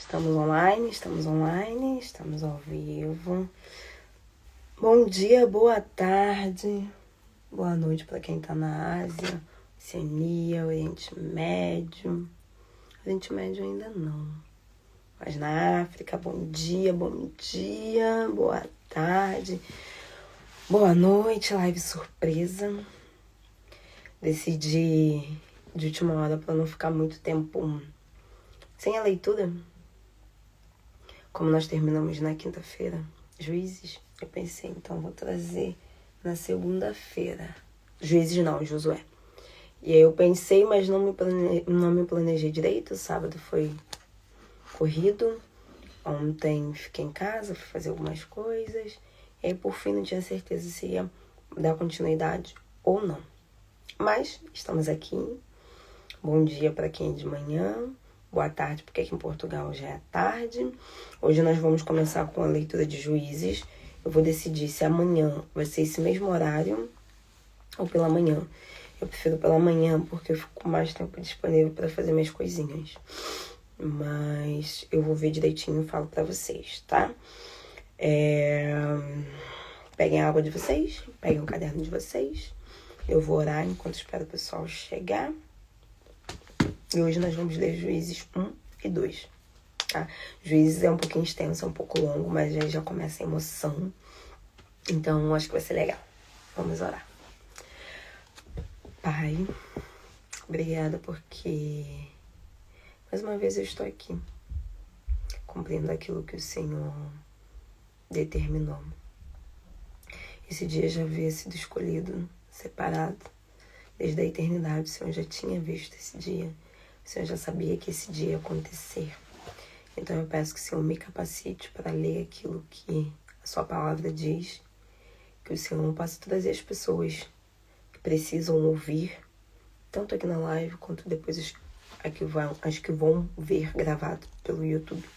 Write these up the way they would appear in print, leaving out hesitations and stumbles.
Estamos online, estamos ao vivo. Bom dia, boa tarde, boa noite para quem está na Ásia, Oceania, Oriente Médio. Oriente Médio ainda não, mas na África, bom dia, boa tarde, boa noite, live surpresa. Decidi de última hora para não ficar muito tempo sem a leitura. Como nós terminamos na quinta-feira, Juízes, eu pensei, então vou trazer na segunda-feira. Juízes não, Josué. E aí eu pensei, mas não me planejei direito. Sábado foi corrido. Ontem fiquei em casa, fui fazer algumas coisas. E aí por fim não tinha certeza se ia dar continuidade ou não. Mas estamos aqui. Bom dia para quem é de manhã. Boa tarde, porque aqui em Portugal já é tarde. Hoje nós vamos começar com a leitura de Juízes. Eu vou decidir se amanhã vai ser esse mesmo horário ou pela manhã. Eu prefiro pela manhã porque eu fico com mais tempo disponível para fazer minhas coisinhas. Mas eu vou ver direitinho e falo para vocês, tá? Peguem a água de vocês, peguem o caderno de vocês. Eu vou orar enquanto espero o pessoal chegar. E hoje nós vamos ler Juízes 1 e 2, tá? Juízes é um pouquinho extenso, é um pouco longo, mas aí já começa a emoção. Então, acho que vai ser legal. Vamos orar. Pai, obrigada porque mais uma vez eu estou aqui, cumprindo aquilo que o Senhor determinou. Esse dia já havia sido escolhido, separado. Desde a eternidade, o Senhor já tinha visto esse dia. O Senhor já sabia que esse dia ia acontecer. Então eu peço que o Senhor me capacite para ler aquilo que a sua palavra diz. Que o Senhor possa trazer as pessoas que precisam ouvir, tanto aqui na live, quanto depois as que vão ver gravado pelo YouTube.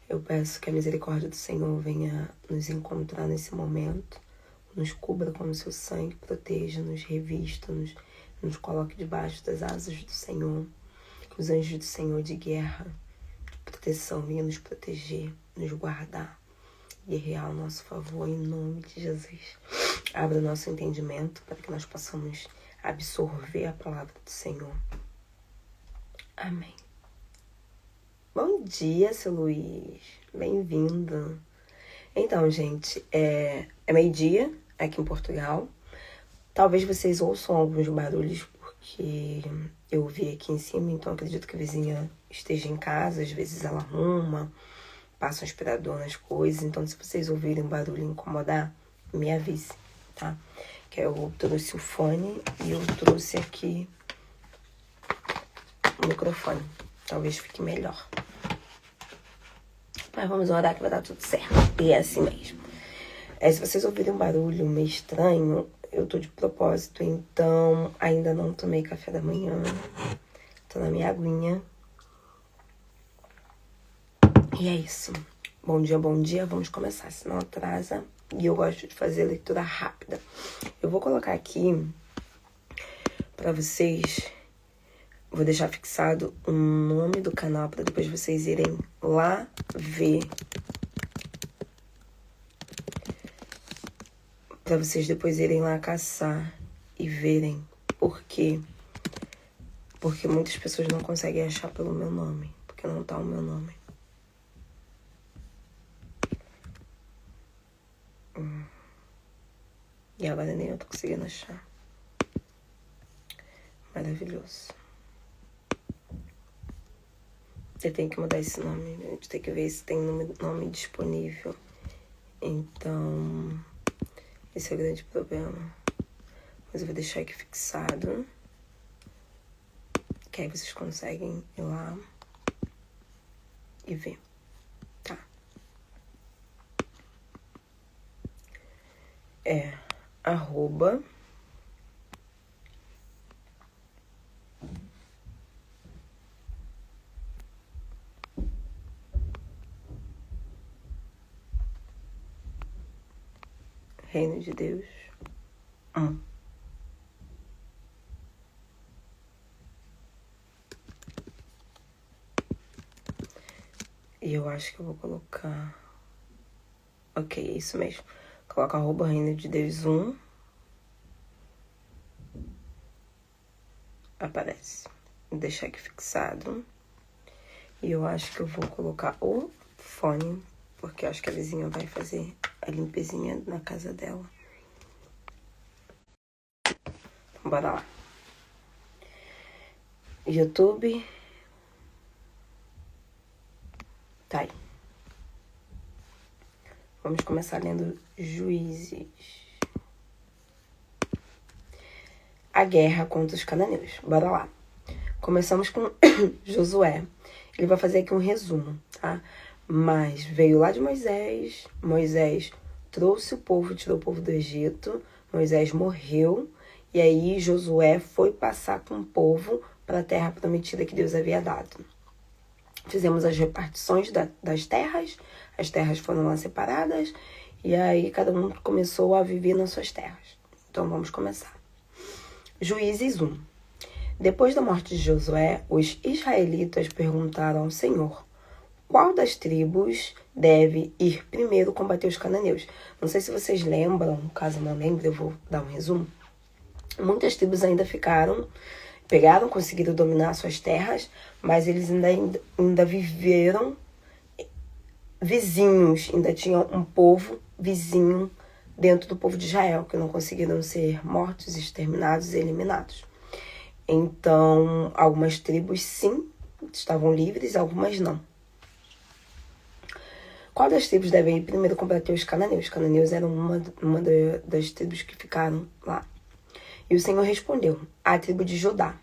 Eu peço que a misericórdia do Senhor venha nos encontrar nesse momento, nos cubra com o seu sangue, proteja, nos revista, nos coloque debaixo das asas do Senhor. Que os anjos do Senhor de guerra, de proteção, venham nos proteger, nos guardar, guerrear ao nosso favor, em nome de Jesus. Abra o nosso entendimento para que nós possamos absorver a palavra do Senhor. Amém. Bom dia, seu Luiz. Bem-vindo. Então, gente, é meio-dia aqui em Portugal. Talvez vocês ouçam alguns barulhos porque eu vi aqui em cima, então acredito que a vizinha esteja em casa. Às vezes ela arruma, passa um aspirador nas coisas. Então, se vocês ouvirem um barulho incomodar, me avise, tá? Que eu trouxe o fone e eu trouxe aqui o microfone. Talvez fique melhor. Mas vamos orar que vai dar tudo certo. E é assim mesmo. Se vocês ouvirem um barulho meio estranho, eu tô de propósito, então ainda não tomei café da manhã. Tô na minha aguinha. E é isso. Bom dia, vamos começar, senão atrasa. E eu gosto de fazer leitura rápida. Eu vou colocar aqui pra vocês, vou deixar fixado o nome do canal pra depois vocês irem lá ver. Pra vocês depois irem lá caçar e verem. Por quê? Porque muitas pessoas não conseguem achar pelo meu nome. Porque não tá o meu nome. E agora nem eu tô conseguindo achar. Maravilhoso. Eu tenho que mudar esse nome. A gente tem que ver se tem nome disponível. Então, esse é o grande problema. Mas eu vou deixar aqui fixado. Que aí vocês conseguem ir lá e ver. Tá? É @ Reino de Deus 1. E eu acho que eu vou colocar... Ok, é isso mesmo. Coloca @reino de Deus 1. Aparece. Vou deixar aqui fixado. E eu acho que eu vou colocar o fone, porque eu acho que a vizinha vai fazer a limpezinha na casa dela. Então, bora lá. YouTube. Tá aí. Vamos começar lendo Juízes. A guerra contra os cananeus. Bora lá. Começamos com Josué. Ele vai fazer aqui um resumo, tá? Mas veio lá de Moisés. Moisés trouxe o povo, tirou o povo do Egito. Moisés morreu. E aí Josué foi passar com o povo para a terra prometida que Deus havia dado. Fizemos as repartições das terras. As terras foram lá separadas. E aí cada um começou a viver nas suas terras. Então vamos começar. Juízes 1. Depois da morte de Josué, os israelitas perguntaram ao Senhor: qual das tribos deve ir primeiro combater os cananeus? Não sei se vocês lembram, caso não lembre, eu vou dar um resumo. Muitas tribos ainda conseguiram dominar suas terras, mas eles ainda viveram vizinhos, ainda tinham um povo vizinho dentro do povo de Israel, que não conseguiram ser mortos, exterminados e eliminados. Então, algumas tribos, sim, estavam livres, algumas não. Qual das tribos deve ir primeiro combater os cananeus? Os cananeus eram uma das tribos que ficaram lá. E o Senhor respondeu: a tribo de Judá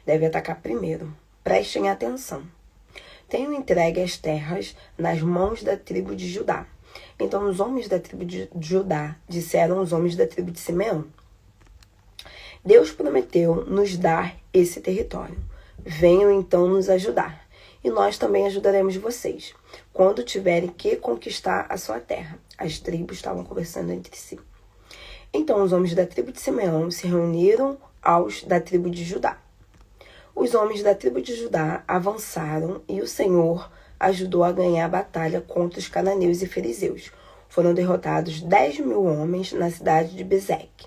deve atacar primeiro. Prestem atenção. Tenho entregue as terras nas mãos da tribo de Judá. Então, os homens da tribo de Judá disseram aos homens da tribo de Simeão: Deus prometeu nos dar esse território. Venham então nos ajudar, e nós também ajudaremos vocês, quando tiverem que conquistar a sua terra. As tribos estavam conversando entre si. Então os homens da tribo de Simeão se reuniram aos da tribo de Judá. Os homens da tribo de Judá avançaram e o Senhor ajudou a ganhar a batalha contra os cananeus e fariseus. Foram derrotados 10.000 homens na cidade de Bezeque.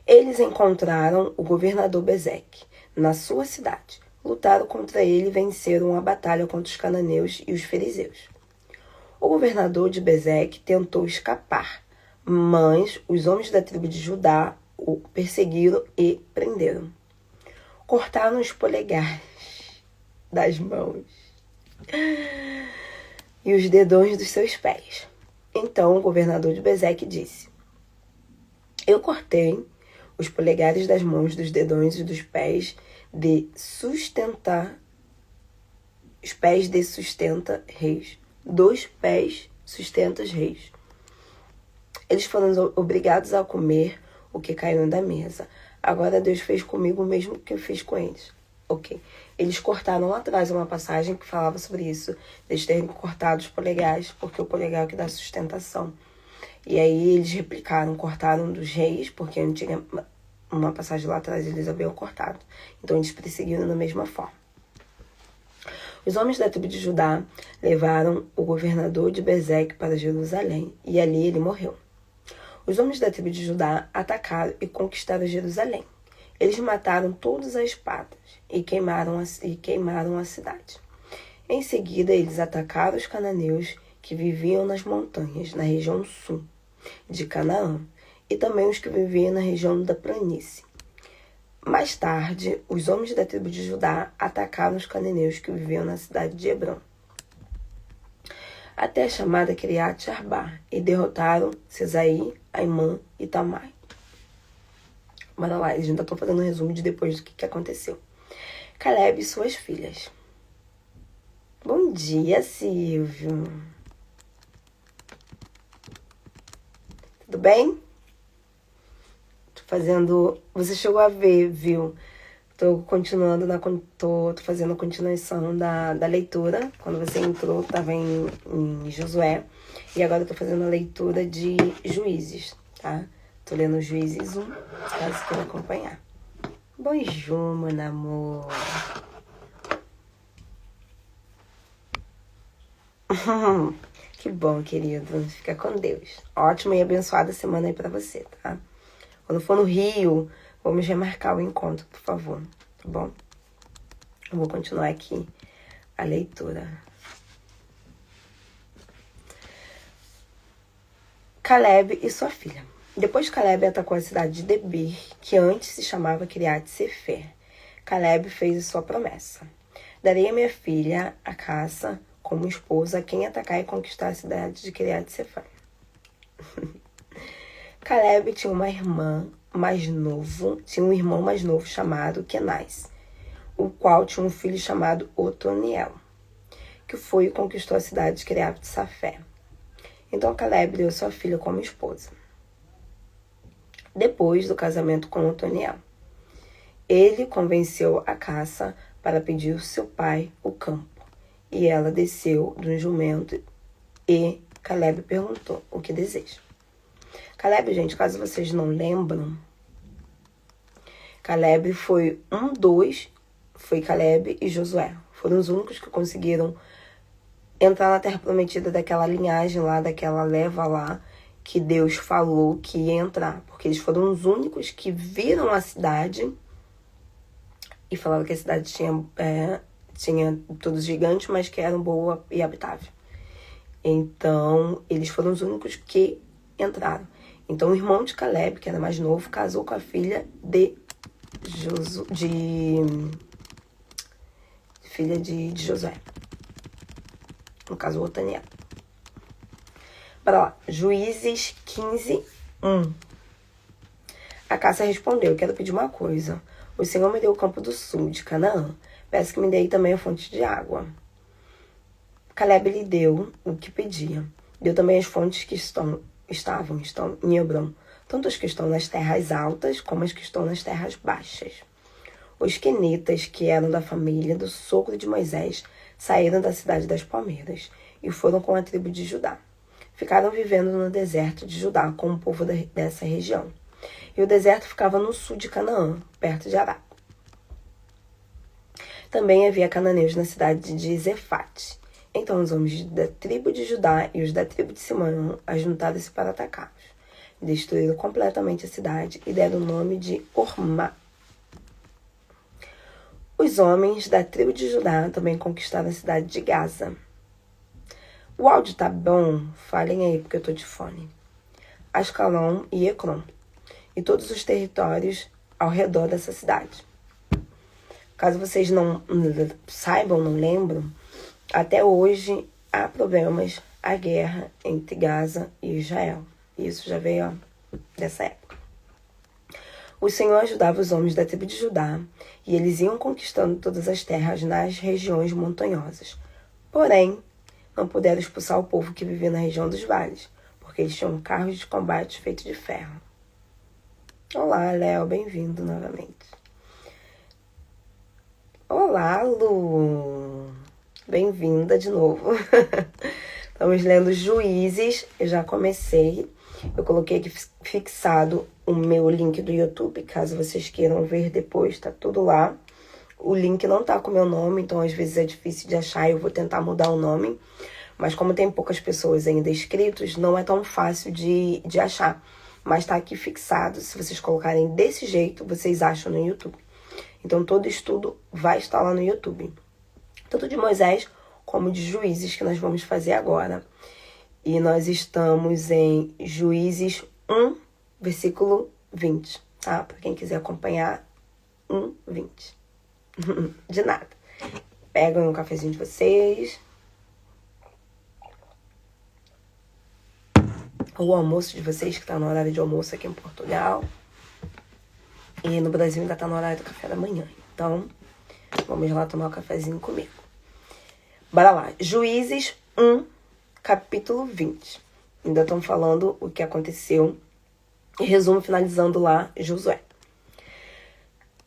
Eles encontraram o governador Bezeque na sua cidade. Lutaram contra ele e venceram a batalha contra os cananeus e os fariseus. O governador de Bezeque tentou escapar, mas os homens da tribo de Judá o perseguiram e prenderam. Cortaram os polegares das mãos e os dedões dos seus pés. Então o governador de Bezeque disse: eu cortei os polegares das mãos, dos dedões e dos pés de sustenta reis. 2 pés sustentas reis. Eles foram obrigados a comer o que caiu da mesa. Agora Deus fez comigo o mesmo que eu fiz com eles. Ok. Eles cortaram lá atrás uma passagem que falava sobre isso. Eles terem cortado os polegares, porque o polegar é o que dá sustentação. E aí eles replicaram, cortaram dos reis, porque antiga uma passagem lá atrás eles haviam cortado. Então eles perseguiram da mesma forma. Os homens da tribo de Judá levaram o governador de Bezeque para Jerusalém, e ali ele morreu. Os homens da tribo de Judá atacaram e conquistaram Jerusalém. Eles mataram todos a espadas e queimaram a cidade. Em seguida, eles atacaram os cananeus que viviam nas montanhas, na região sul de Canaã, e também os que viviam na região da planície. Mais tarde, os homens da tribo de Judá atacaram os cananeus que viviam na cidade de Hebrom, até a chamada Kiriat Arba, e derrotaram Sesaí, Aimã e Tamai. Bora lá, eles ainda estão fazendo um resumo de depois do que aconteceu. Caleb e suas filhas. Bom dia, Silvio. Tudo bem? Tô fazendo... Você chegou a ver, viu? Tô fazendo a continuação da leitura. Quando você entrou, tava em Josué. E agora eu tô fazendo a leitura de Juízes, tá? Tô lendo Juízes 1, caso queira acompanhar. Bonjour, meu amor. Que bom, querido. Fica com Deus. Ótima e abençoada semana aí pra você, tá? Quando for no Rio, vamos remarcar o encontro, por favor. Tá bom? Eu vou continuar aqui a leitura. Caleb e sua filha. Depois Caleb atacou a cidade de Debir, que antes se chamava Kiriat Sefer. Caleb fez sua promessa. Darei a minha filha, a caça, como esposa a quem atacar e conquistar a cidade de Kiriat Sefer. Caleb tinha um irmão mais novo chamado Kenaz, o qual tinha um filho chamado Otoniel, que foi e conquistou a cidade de Kiriat Sefer. Então Caleb deu sua filha como esposa. Depois do casamento com Otoniel, ele convenceu a caça para pedir ao seu pai o campo. E ela desceu de um jumento e Caleb perguntou o que deseja. Caleb, gente, caso vocês não lembram, Caleb foi Caleb e Josué. Foram os únicos que conseguiram entrar na terra prometida daquela linhagem lá, daquela leva lá, que Deus falou que ia entrar. Porque eles foram os únicos que viram a cidade e falaram que a cidade tinha todos gigantes, mas que era boa e habitável. Então, eles foram os únicos que entraram. Então, o irmão de Caleb, que era mais novo, casou com a filha de Josué. No caso, Otaniel. Bora lá. Juízes 15:1. A caça respondeu: quero pedir uma coisa. O Senhor me deu o campo do sul de Canaã. Peço que me dê também a fonte de água. Caleb lhe deu o que pedia. Deu também as fontes que estão em Hebron, tanto as que estão nas terras altas como as que estão nas terras baixas. Os quenitas, que eram da família do sogro de Moisés, saíram da cidade das palmeiras e foram com a tribo de Judá. Ficaram vivendo no deserto de Judá com o povo dessa região. E o deserto ficava no sul de Canaã, perto de Ará. Também havia cananeus na cidade de Zefate. Então os homens da tribo de Judá e os da tribo de Simeão ajuntaram-se para atacá-los. Destruíram completamente a cidade e deram o nome de Hormá. Os homens da tribo de Judá também conquistaram a cidade de Gaza. O áudio tá bom? Falem aí, porque eu tô de fone. Ascalon e Ecrom. E todos os territórios ao redor dessa cidade. Caso vocês não saibam, não lembram, até hoje há problemas, a guerra entre Gaza e Israel. Isso já veio dessa época. O Senhor ajudava os homens da tribo de Judá e eles iam conquistando todas as terras nas regiões montanhosas. Porém, não puderam expulsar o povo que vivia na região dos vales, porque eles tinham carros de combate feitos de ferro. Olá, Léo, bem-vindo novamente. Olá, Lu! Bem-vinda de novo. Estamos lendo Juízes, eu já comecei. Eu coloquei aqui fixado o meu link do YouTube, caso vocês queiram ver depois, tá tudo lá. O link não tá com o meu nome, então às vezes é difícil de achar, eu vou tentar mudar o nome. Mas como tem poucas pessoas ainda inscritos, não é tão fácil de achar. Mas tá aqui fixado, se vocês colocarem desse jeito, vocês acham no YouTube. Então todo estudo vai estar lá no YouTube. Tanto de Moisés como de Juízes, que nós vamos fazer agora. E nós estamos em Juízes 1, versículo 20, tá? Para quem quiser acompanhar, 1:20. De nada. Pegam um cafezinho de vocês. O almoço de vocês, que tá no horário de almoço aqui em Portugal. E no Brasil ainda tá no horário do café da manhã. Então, vamos lá tomar um cafezinho comigo. Bora lá. Juízes 1, capítulo 20. Ainda estão falando o que aconteceu. E resumo, finalizando lá, Josué.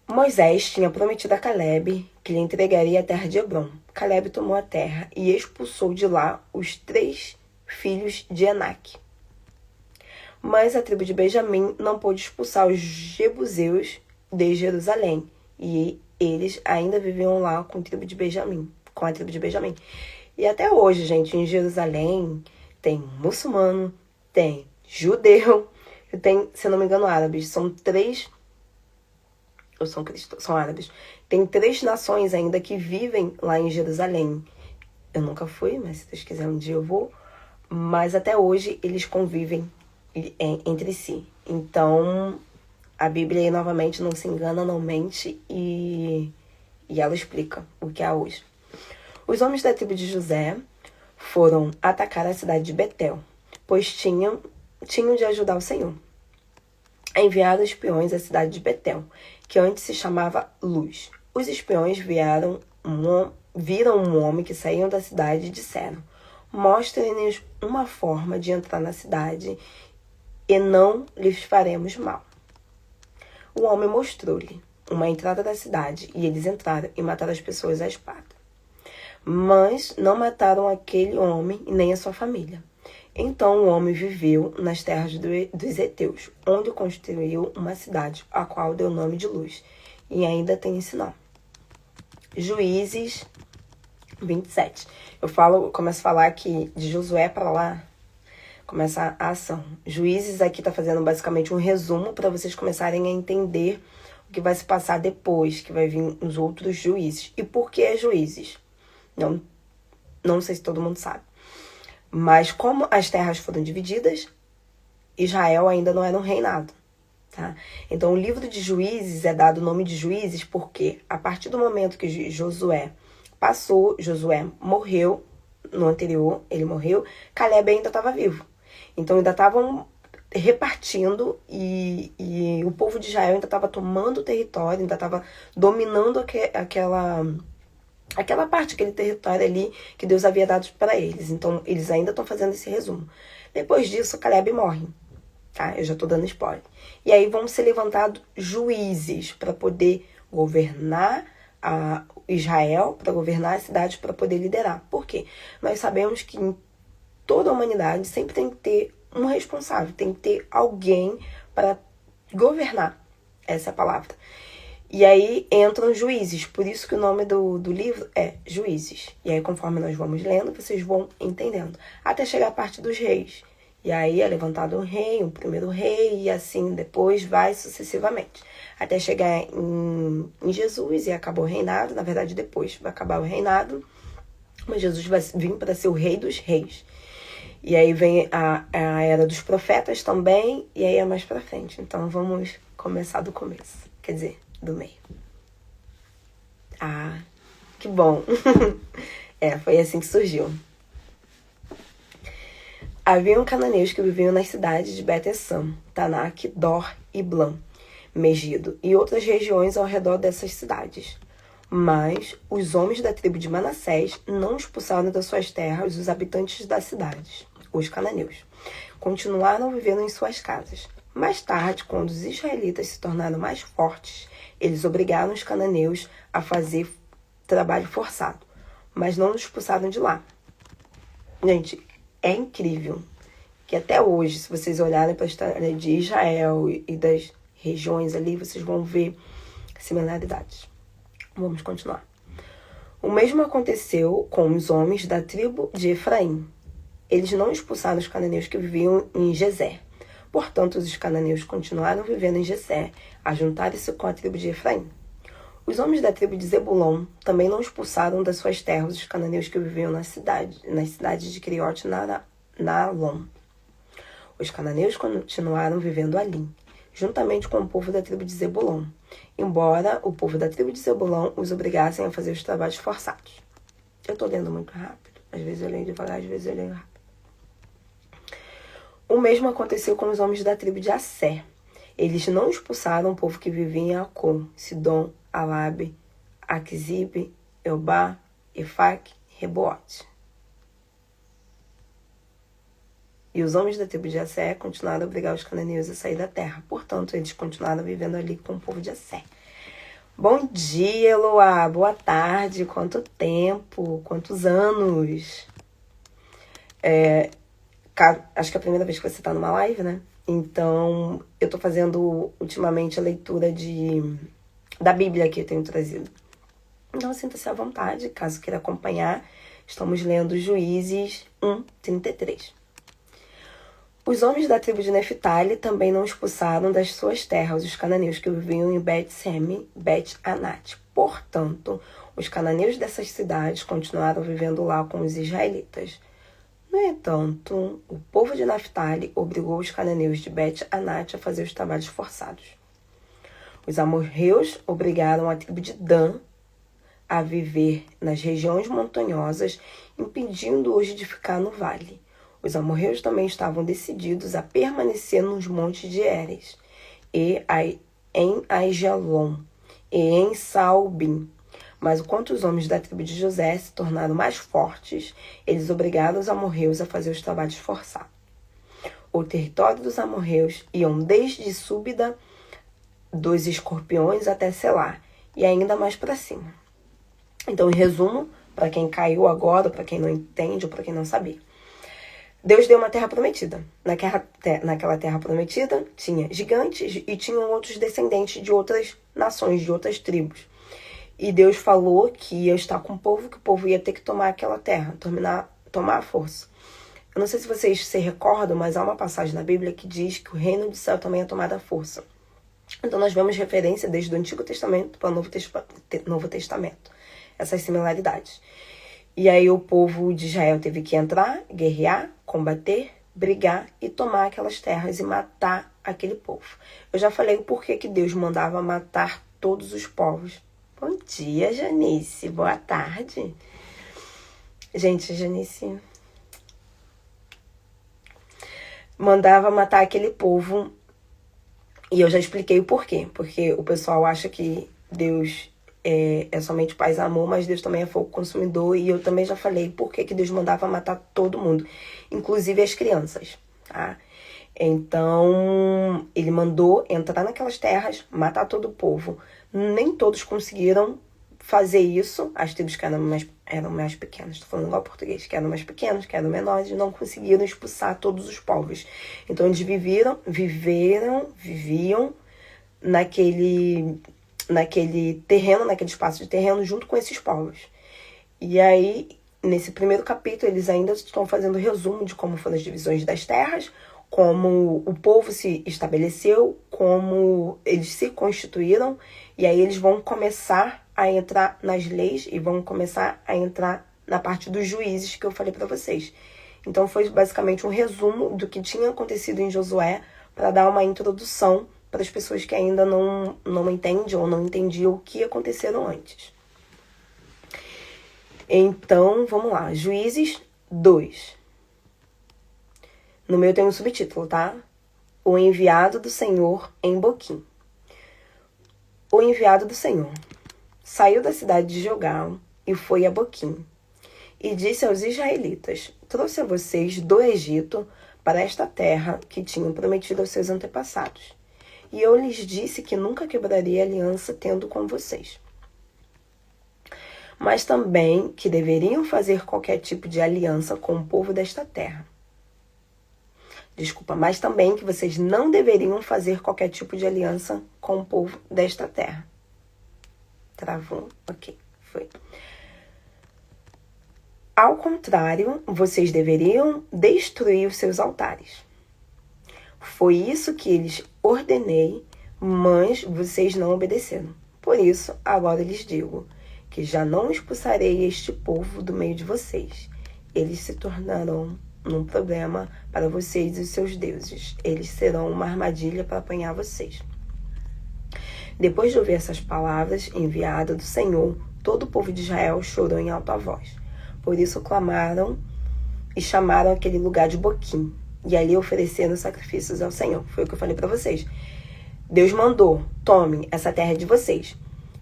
Moisés tinha prometido a Caleb que lhe entregaria a terra de Hebron. Caleb tomou a terra e expulsou de lá os 3 filhos de Enaque. Mas a tribo de Benjamim não pôde expulsar os jebuseus de Jerusalém. E eles ainda viviam lá com a tribo de Benjamim. E até hoje, gente, em Jerusalém tem muçulmano, tem judeu, tem, se eu não me engano, árabes. São 3, ou são cristãos, são árabes. Tem 3 nações ainda que vivem lá em Jerusalém. Eu nunca fui, mas se Deus quiser um dia eu vou. Mas até hoje eles convivem entre si. Então, a Bíblia aí, novamente, não se engana, não mente e ela explica o que há hoje. Os homens da tribo de José foram atacar a cidade de Betel, pois tinham de ajudar o Senhor. Enviaram espiões à cidade de Betel, que antes se chamava Luz. Os espiões viram um homem que saía da cidade e disseram: mostrem-nos uma forma de entrar na cidade e não lhes faremos mal. O homem mostrou-lhe uma entrada da cidade e eles entraram e mataram as pessoas à espada. Mas não mataram aquele homem e nem a sua família. Então o homem viveu nas terras dos heteus, onde construiu uma cidade, a qual deu o nome de Luz, e ainda tem esse nome. Juízes 27. Começo a falar que de Josué para lá, começa a ação. Juízes aqui tá fazendo basicamente um resumo para vocês começarem a entender o que vai se passar depois, que vai vir os outros juízes. E por que juízes? Não sei se todo mundo sabe. Mas como as terras foram divididas, Israel ainda não era um reinado. Tá? Então o livro de Juízes é dado o nome de Juízes porque a partir do momento que Josué passou, Josué morreu, no anterior ele morreu, Caleb ainda estava vivo. Então ainda estavam repartindo e o povo de Israel ainda estava tomando o território, ainda estava dominando aquela parte, aquele território ali que Deus havia dado para eles. Então eles ainda estão fazendo esse resumo. Depois disso, Caleb morre. Tá? Eu já estou dando spoiler. E aí vão ser levantados juízes para poder governar Israel, para governar a cidade, para poder liderar. Por quê? Nós sabemos que em toda a humanidade sempre tem que ter um responsável, tem que ter alguém para governar. Essa é a palavra. E aí entram juízes, por isso que o nome do livro é Juízes. E aí conforme nós vamos lendo, vocês vão entendendo. Até chegar a parte dos reis. E aí é levantado um rei, um primeiro rei, e assim depois vai sucessivamente. Até chegar em Jesus e acabou o reinado. Na verdade, depois vai acabar o reinado. Mas Jesus vai vir para ser o rei dos reis. E aí vem a era dos profetas também, e aí é mais pra frente. Então vamos começar do começo. Quer dizer, do meio. Ah, que bom. Foi assim que surgiu. Haviam cananeus que viviam nas cidades de Bet-Esam, Tanak, Dor e Blam, Megido e outras regiões ao redor dessas cidades. Mas os homens da tribo de Manassés não expulsaram das suas terras os habitantes das cidades, os cananeus. Continuaram vivendo em suas casas. Mais tarde, quando os israelitas se tornaram mais fortes, eles obrigaram os cananeus a fazer trabalho forçado, mas não os expulsaram de lá. Gente, é incrível que até hoje, se vocês olharem para a história de Israel e das regiões ali, vocês vão ver similaridades. Vamos continuar. O mesmo aconteceu com os homens da tribo de Efraim. Eles não expulsaram os cananeus que viviam em Gezer. Portanto, os cananeus continuaram vivendo em Gezer, a juntarem-se com a tribo de Efraim. Os homens da tribo de Zebulon também não expulsaram das suas terras os cananeus que viviam nas cidades de Criot Naalom. Os cananeus continuaram vivendo ali, juntamente com o povo da tribo de Zebulon, embora o povo da tribo de Zebulon os obrigassem a fazer os trabalhos forçados. Eu estou lendo muito rápido, às vezes eu leio devagar, às vezes eu leio rápido. O mesmo aconteceu com os homens da tribo de Asser. Eles não expulsaram o povo que vivia em Acon, Sidom, Alabe, Aquizib, Eubá, Efac, Rebote. E os homens da tribo de Asser continuaram a obrigar os cananeus a sair da terra. Portanto, eles continuaram vivendo ali com o povo de Asser. Bom dia, Eloá. Boa tarde. Quanto tempo? Quantos anos? Acho que é a primeira vez que você está numa live, né? Então, eu estou fazendo ultimamente a leitura da Bíblia que eu tenho trazido. Então, sinta-se à vontade, caso queira acompanhar. Estamos lendo Juízes 1:33. Os homens da tribo de Neftali também não expulsaram das suas terras os cananeus que viviam em Bet-Seme, Bet-Anat. Portanto, os cananeus dessas cidades continuaram vivendo lá com os israelitas. No entanto, o povo de Naftali obrigou os cananeus de Bet-Anat a fazer os trabalhos forçados. Os amorreus obrigaram a tribo de Dan a viver nas regiões montanhosas, impedindo-os de ficar no vale. Os amorreus também estavam decididos a permanecer nos montes de Heres, e em Aijalon, e em Saalbim. Mas enquanto os homens da tribo de José se tornaram mais fortes, eles obrigaram os amorreus a fazer os trabalhos forçados. O território dos amorreus iam desde Súbida dos Escorpiões até Selá, e ainda mais para cima. Então, em resumo, para quem caiu agora, para quem não entende ou para quem não sabia, Deus deu uma terra prometida. Naquela terra prometida tinha gigantes e tinham outros descendentes de outras nações, de outras tribos. E Deus falou que ia estar com o povo, que o povo ia ter que tomar aquela terra, tomar a força. Eu não sei se vocês se recordam, mas há uma passagem na Bíblia que diz que o reino do céu também é tomado à força. Então nós vemos referência desde o Antigo Testamento para o Novo Testamento. Essas similaridades. E aí o povo de Israel teve que entrar, guerrear, combater, brigar e tomar aquelas terras e matar aquele povo. Eu já falei o porquê que Deus mandava matar todos os povos. Bom dia, Janice. Boa tarde. Gente, Janice mandava matar aquele povo. E eu já expliquei o porquê. Porque o pessoal acha que Deus é somente paz e amor, mas Deus também é fogo consumidor. E eu também já falei por que Deus mandava matar todo mundo, inclusive as crianças, tá? Então, ele mandou entrar naquelas terras, matar todo o povo. Nem todos conseguiram fazer isso. As tribos que eram mais pequenas, estou falando igual português, que eram mais pequenos, que eram menores, não conseguiram expulsar todos os povos. Então, eles viviam naquele terreno, naquele espaço de terreno, junto com esses povos. E aí, nesse primeiro capítulo, eles ainda estão fazendo resumo de como foram as divisões das terras, como o povo se estabeleceu, como eles se constituíram, e aí eles vão começar a entrar nas leis e vão começar a entrar na parte dos juízes que eu falei para vocês. Então foi basicamente um resumo do que tinha acontecido em Josué para dar uma introdução para as pessoas que ainda não entendem ou não entendiam o que aconteceram antes. Então, vamos lá. Juízes 2. No meu tem um subtítulo, tá? O enviado do Senhor em Boquim. O enviado do Senhor saiu da cidade de Gilgal e foi a Boquim. E disse aos israelitas: trouxe a vocês do Egito para esta terra que tinham prometido aos seus antepassados. E eu lhes disse que nunca quebraria aliança tendo com vocês. Mas também que deveriam fazer qualquer tipo de aliança com o povo desta terra. Mas também que vocês não deveriam fazer qualquer tipo de aliança com o povo desta terra. Travou? Ok, foi. Ao contrário, vocês deveriam destruir os seus altares. Foi isso que lhes ordenei, mas vocês não obedeceram. Por isso, agora lhes digo que já não expulsarei este povo do meio de vocês. Eles se tornarão um problema para vocês e os seus deuses. Eles serão uma armadilha para apanhar vocês. Depois de ouvir essas palavras enviadas do Senhor, todo o povo de Israel chorou em alta voz. Por isso clamaram e chamaram aquele lugar de Boquim. E ali ofereceram sacrifícios ao Senhor. Foi o que eu falei para vocês. Deus mandou: tomem, essa terra é de vocês.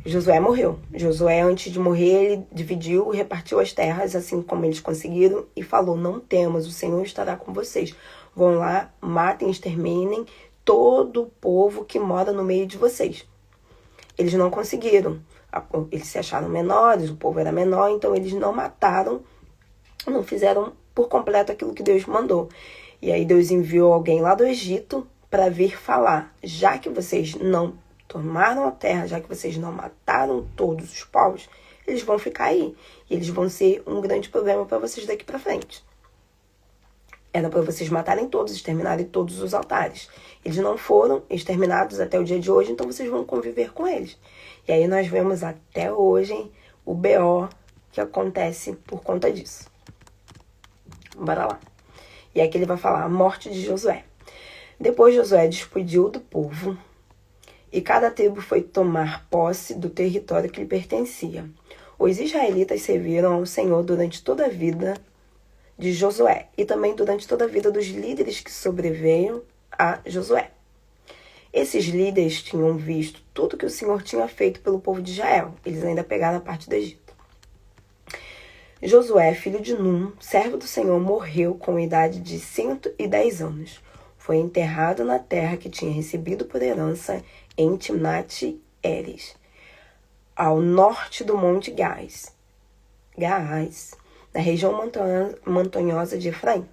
Josué morreu. Josué, antes de morrer, ele dividiu e repartiu as terras, assim como eles conseguiram, e falou: não temas, o Senhor estará com vocês. Vão lá, matem, exterminem todo o povo que mora no meio de vocês. Eles não conseguiram. Eles se acharam menores, o povo era menor, então eles não mataram, não fizeram por completo aquilo que Deus mandou. E aí Deus enviou alguém lá do Egito para vir falar: já que vocês não tomaram a terra, já que vocês não mataram todos os povos, eles vão ficar aí. E eles vão ser um grande problema para vocês daqui para frente. Era para vocês matarem todos, exterminarem todos os altares. Eles não foram exterminados até o dia de hoje, então vocês vão conviver com eles. E aí nós vemos até hoje o BO que acontece por conta disso. Bora lá. E aqui ele vai falar a morte de Josué. Depois Josué despediu do povo e cada tribo foi tomar posse do território que lhe pertencia. Os israelitas serviram ao Senhor durante toda a vida de Josué e também durante toda a vida dos líderes que sobreveio a Josué. Esses líderes tinham visto tudo que o Senhor tinha feito pelo povo de Israel. Eles ainda pegaram a parte do Egito. Josué, filho de Num, servo do Senhor, morreu com a idade de 110 anos. Foi enterrado na terra que tinha recebido por herança em Timnat-Heres, ao norte do Monte Gaás, na região montanhosa de Efraim.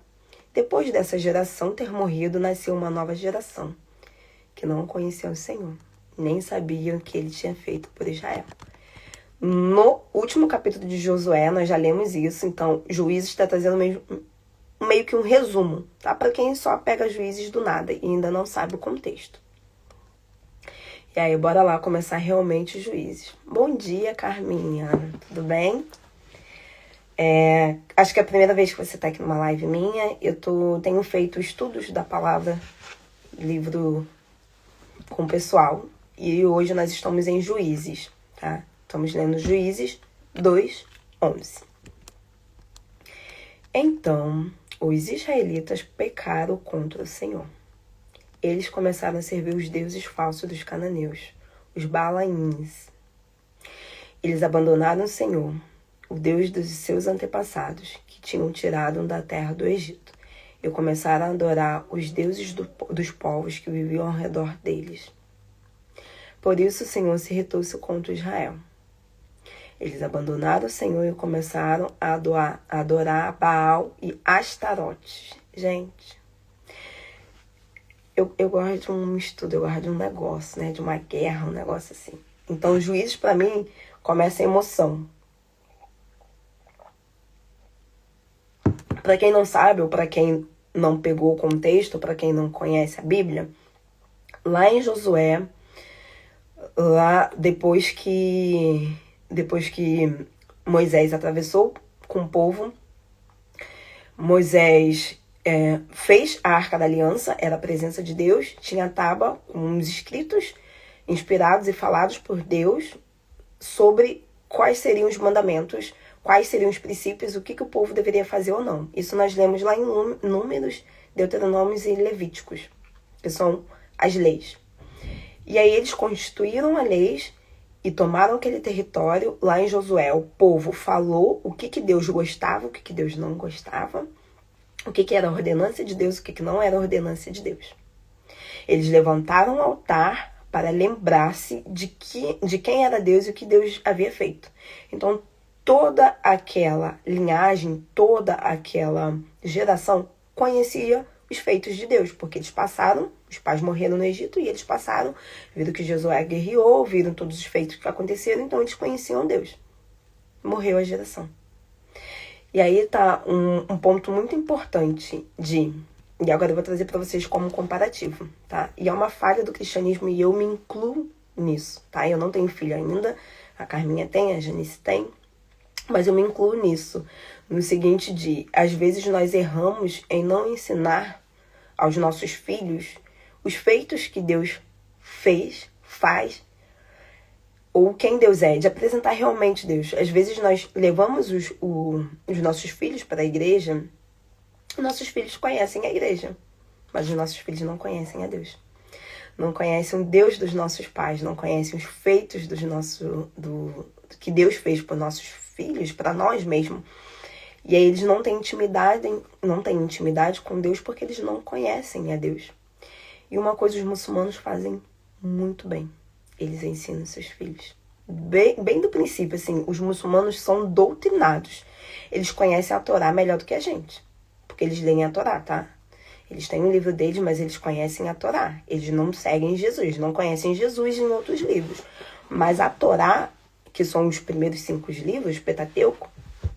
Depois dessa geração ter morrido, nasceu uma nova geração, que não conhecia o Senhor, nem sabia o que ele tinha feito por Israel. No último capítulo de Josué, nós já lemos isso, então Juízes está trazendo meio que um resumo, tá? Para quem só pega Juízes do nada e ainda não sabe o contexto. E aí, bora lá começar realmente os Juízes. Bom dia, Carminha, tudo bem? Acho que é a primeira vez que você está aqui numa live minha. Tenho feito estudos da palavra, livro com o pessoal, e hoje nós estamos em Juízes, tá? Estamos lendo Juízes 2:11. Então, os israelitas pecaram contra o Senhor. Eles começaram a servir os deuses falsos dos cananeus, os Balaíns. Eles abandonaram o Senhor, o Deus dos seus antepassados, que tinham tirado da terra do Egito, e começaram a adorar os deuses dos povos que viviam ao redor deles. Por isso o Senhor se irritou-se contra Israel. Eles abandonaram o Senhor e começaram a adorar Baal e Astarote. Gente, eu gosto de um estudo, eu gosto de um negócio, né? De uma guerra, um negócio assim. Então, os Juízes, para mim, começa a emoção. Para quem não sabe, ou para quem não pegou o contexto, para quem não conhece a Bíblia, lá em Josué, lá depois que Moisés atravessou com o povo, Moisés fez a Arca da Aliança, era a presença de Deus, tinha a tábua com os escritos inspirados e falados por Deus sobre quais seriam os mandamentos, quais seriam os princípios, o que o povo deveria fazer ou não. Isso nós lemos lá em Números, Deuteronômios e Levíticos, que são as leis. E aí eles constituíram as leis e tomaram aquele território. Lá em Josué, o povo falou o que Deus gostava, o que Deus não gostava, o que era a ordenança de Deus, o que não era a ordenança de Deus. Eles levantaram um altar para lembrar-se de quem era Deus e o que Deus havia feito. Então, toda aquela linhagem, toda aquela geração conhecia os feitos de Deus, porque eles passaram, os pais morreram no Egito e eles passaram, viram que Josué guerreou, viram todos os feitos que aconteceram, então eles conheciam Deus. Morreu a geração. E aí tá um ponto muito importante e agora eu vou trazer para vocês como comparativo, tá? E é uma falha do cristianismo e eu me incluo nisso, tá? Eu não tenho filho ainda, a Carminha tem, a Janice tem, mas eu me incluo nisso, no seguinte às vezes nós erramos em não ensinar aos nossos filhos os feitos que Deus faz, ou quem Deus é, de apresentar realmente Deus. Às vezes nós levamos os nossos filhos para a igreja, nossos filhos conhecem a igreja, mas os nossos filhos não conhecem a Deus. Não conhecem o Deus dos nossos pais, não conhecem os feitos do que Deus fez para nossos filhos, para nós mesmos. E aí eles não têm intimidade com Deus porque eles não conhecem a Deus. E uma coisa os muçulmanos fazem muito bem. Eles ensinam seus filhos. Bem do princípio, assim, os muçulmanos são doutrinados. Eles conhecem a Torá melhor do que a gente. Porque eles leem a Torá, tá? Eles têm um livro deles, mas eles conhecem a Torá. Eles não seguem Jesus, não conhecem Jesus em outros livros. Mas a Torá, que são os primeiros 5 livros, Pentateuco,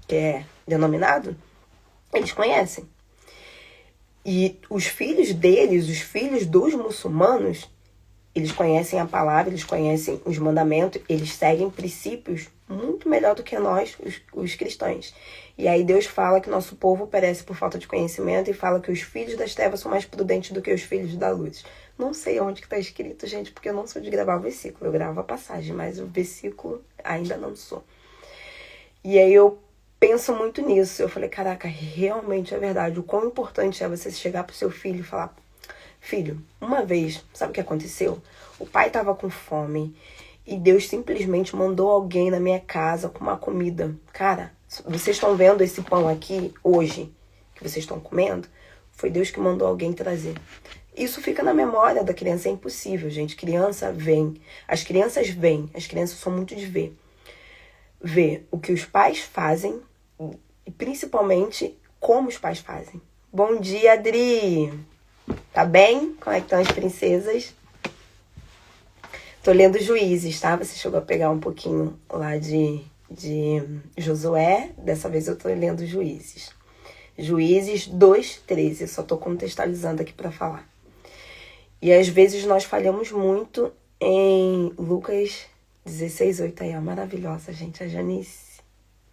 que é denominado, eles conhecem. E os filhos deles, os filhos dos muçulmanos, eles conhecem a palavra, eles conhecem os mandamentos, eles seguem princípios muito melhor do que nós, os cristãos. E aí Deus fala que nosso povo perece por falta de conhecimento e fala que os filhos das trevas são mais prudentes do que os filhos da luz. Não sei onde que está escrito, gente, porque eu não sou de gravar o versículo. Eu gravo a passagem, mas o versículo ainda não sou. E aí eu penso muito nisso. Eu falei, caraca, realmente é verdade. O quão importante é você chegar pro seu filho e falar, filho, uma vez, sabe o que aconteceu? O pai estava com fome e Deus simplesmente mandou alguém na minha casa com uma comida. Cara, vocês estão vendo esse pão aqui hoje, que vocês estão comendo? Foi Deus que mandou alguém trazer. Isso fica na memória da criança, é impossível, gente. Criança vem. As crianças vêm. As crianças são muito de ver. Ver o que os pais fazem e principalmente como os pais fazem. Bom dia, Adri! Tá bem? Como é que estão as princesas? Tô lendo Juízes, tá? Você chegou a pegar um pouquinho lá de Josué. Dessa vez eu tô lendo Juízes. Juízes 2:13. Eu só tô contextualizando aqui para falar. E às vezes nós falhamos muito em Lucas 16:8. Aí, ó, maravilhosa, gente. A Janice.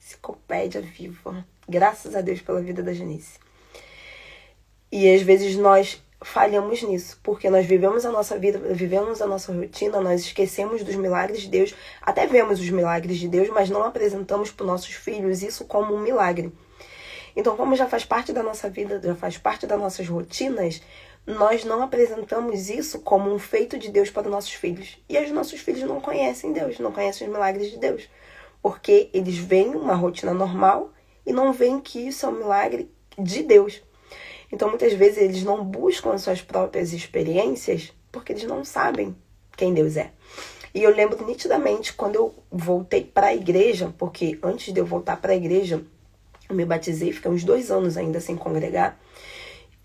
Enciclopédia viva. Graças a Deus pela vida da Janice. E às vezes nós falhamos nisso, porque nós vivemos a nossa vida, vivemos a nossa rotina, nós esquecemos dos milagres de Deus, até vemos os milagres de Deus, mas não apresentamos para os nossos filhos isso como um milagre. Então, como já faz parte da nossa vida, já faz parte das nossas rotinas, nós não apresentamos isso como um feito de Deus para os nossos filhos. E os nossos filhos não conhecem Deus, não conhecem os milagres de Deus, porque eles veem uma rotina normal e não veem que isso é um milagre de Deus. Então, muitas vezes, eles não buscam as suas próprias experiências porque eles não sabem quem Deus é. E eu lembro nitidamente quando eu voltei para a igreja, porque antes de eu voltar para a igreja, eu me batizei, fiquei uns 2 anos ainda sem congregar.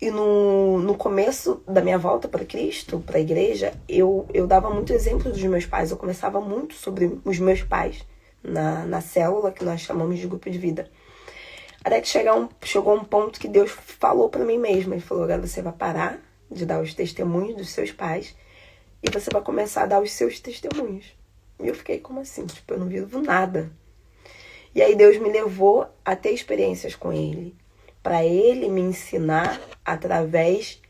E no começo da minha volta para Cristo, para a igreja, eu dava muito exemplo dos meus pais. Eu conversava muito sobre os meus pais na célula que nós chamamos de grupo de vida. Até que chegou um ponto que Deus falou para mim mesma. Ele falou, agora você vai parar de dar os testemunhos dos seus pais e você vai começar a dar os seus testemunhos. E eu fiquei, como assim? Tipo, eu não vivo nada. E aí Deus me levou a ter experiências com Ele, para Ele me ensinar através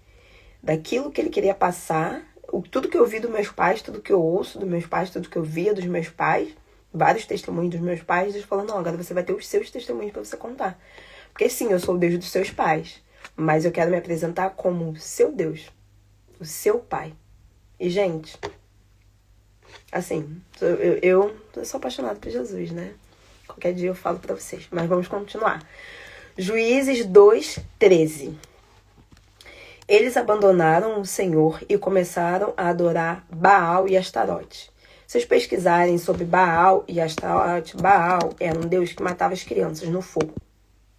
daquilo que Ele queria passar, tudo que eu vi dos meus pais, tudo que eu ouço dos meus pais, tudo que eu via dos meus pais, vários testemunhos dos meus pais, Deus falou, não, agora você vai ter os seus testemunhos para você contar. Porque sim, eu sou o Deus dos seus pais, mas eu quero me apresentar como o seu Deus, o seu pai. E, gente, assim, eu sou apaixonada por Jesus, né? Qualquer dia eu falo para vocês, mas vamos continuar. Juízes 2:13. Eles abandonaram o Senhor e começaram a adorar Baal e Astarote. Se vocês pesquisarem sobre Baal e Astarote, Baal era um deus que matava as crianças no fogo.